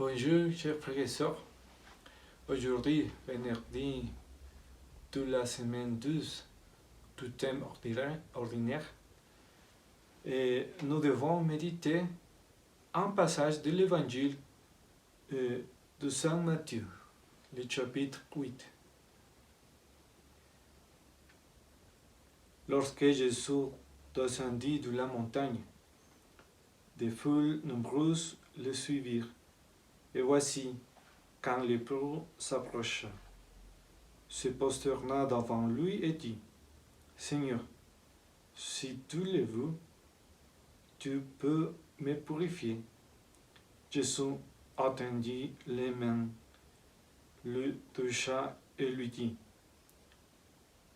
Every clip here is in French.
Bonjour, chers frères et sœurs. Aujourd'hui, vendredi de la semaine 12 du thème ordinaire, et nous devons méditer un passage de l'évangile de Saint Matthieu, le chapitre 8. Lorsque Jésus descendit de la montagne, des foules nombreuses le suivirent. Et voici, quand lépreux s'approcha, se prosterna devant lui et dit: Seigneur, si tu le veux, tu peux me purifier. Jésus étendit les mains, le toucha et lui dit: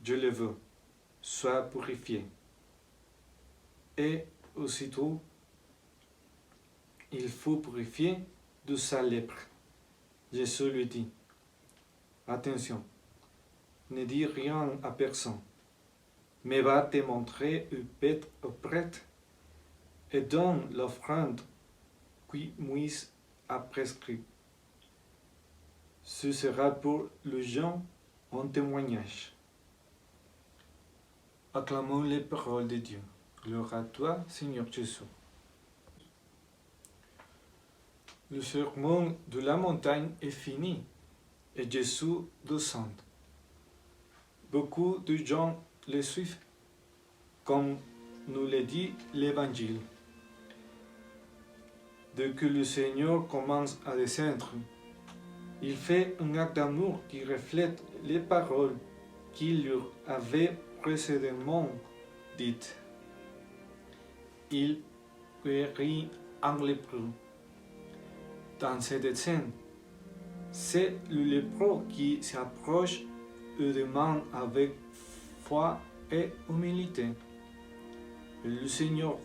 Je le veux, sois purifié. Et aussitôt, il fut purifié de sa lèpre. Jésus lui dit: Attention, ne dis rien à personne, mais va te montrer au prêtre et donne l'offrande que Moïse a prescrite. Ce sera pour les gens un témoignage. Acclamons les paroles de Dieu. Gloire à toi, Seigneur Jésus. Le sermon de la montagne est fini et Jésus descend. Beaucoup de gens le suivent, comme nous le dit l'Évangile. Dès que le Seigneur commence à descendre, il fait un acte d'amour qui reflète les paroles qu'il leur avait précédemment dites. Il guérit un lépreux. Dans cette scène, c'est le lépreux qui s'approche et demande avec foi et humilité. Et le Seigneur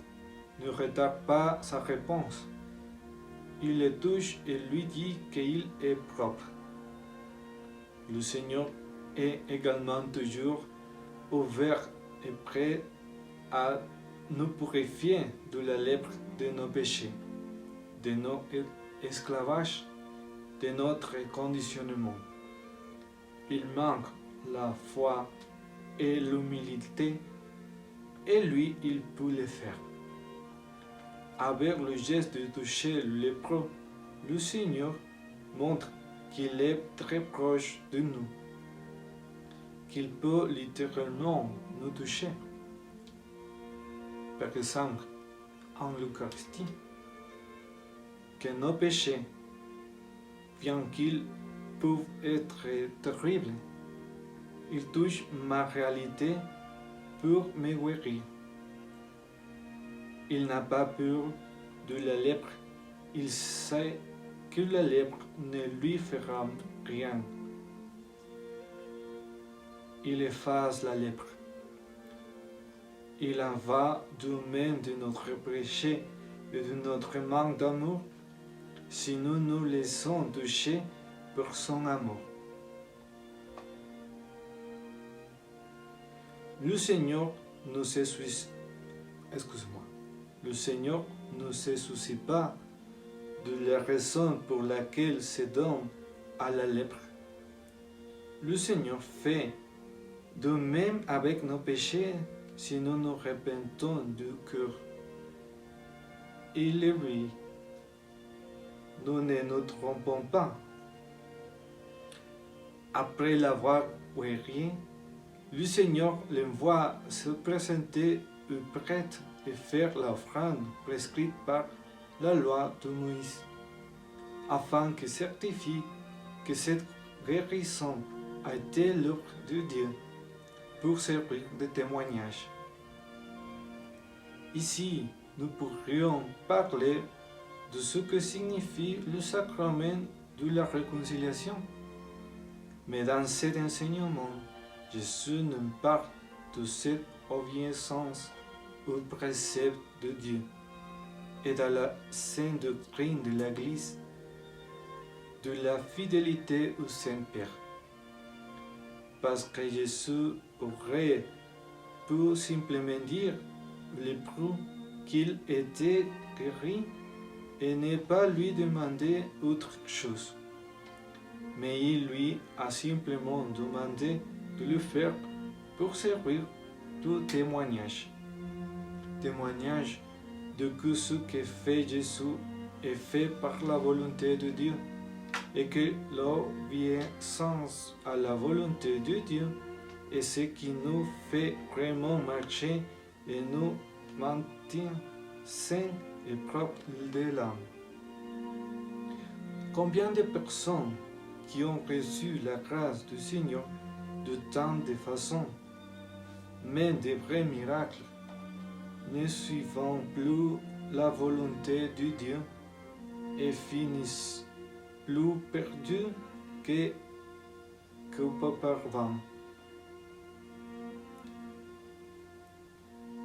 ne retarde pas sa réponse. Il le touche et lui dit qu'il est propre. Le Seigneur est également toujours ouvert et prêt à nous purifier de la lèpre de nos péchés, de nos esclavages, de notre conditionnement. Il manque la foi et l'humilité, et lui, il peut le faire. Avec le geste de toucher le lépreux, le Seigneur montre qu'il est très proche de nous, qu'il peut littéralement nous toucher. Par exemple, en l'Eucharistie, que nos péchés, bien qu'ils peuvent être terribles, ils touchent ma réalité pour me guérir. Il n'a pas peur de la lèpre, il sait que la lèpre ne lui fera rien. Il efface la lèpre. Il en va de même de notre péché et de notre manque d'amour si nous nous laissons toucher par son amour. Le Seigneur ne se soucie pas de la raison pour laquelle se donne à la lèpre. Le Seigneur fait de même avec nos péchés si nous nous repentons du cœur. Il est lui. Nous ne nous trompons pas. Après l'avoir guéri, le Seigneur l'envoie se présenter au prêtre et faire l'offrande prescrite par la loi de Moïse, afin qu'il certifie que cette guérison a été l'œuvre de Dieu pour servir de témoignage. Ici, nous pourrions parler de ce que signifie le sacrement de la réconciliation. Mais dans cet enseignement, Jésus nous parle de cette obéissance aux préceptes de Dieu et dans la sainte doctrine de l'Église, de la fidélité au Saint-Père. Parce que Jésus aurait pu simplement dire lépreux qu'il était guéri, et ne pas lui demander autre chose. Mais il lui a simplement demandé de le faire pour servir de témoignage. Témoignage de que ce que fait Jésus est fait par la volonté de Dieu et que l'obéissance à la volonté de Dieu est ce qui nous fait vraiment marcher et nous maintient sains et propres de l'âme. Combien de personnes qui ont reçu la grâce du Seigneur de tant de façons, mais de vrais miracles, ne suivant plus la volonté de Dieu et finissent plus perdus qu'auparavant.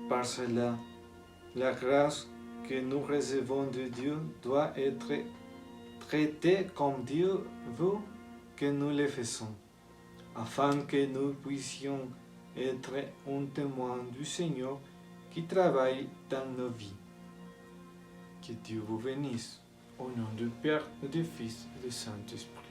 Par cela, la grâce que nous recevons de Dieu doit être traitée comme Dieu veut que nous le faisons, afin que nous puissions être un témoin du Seigneur qui travaille dans nos vies. Que Dieu vous bénisse, au nom du Père, du Fils et du Saint-Esprit.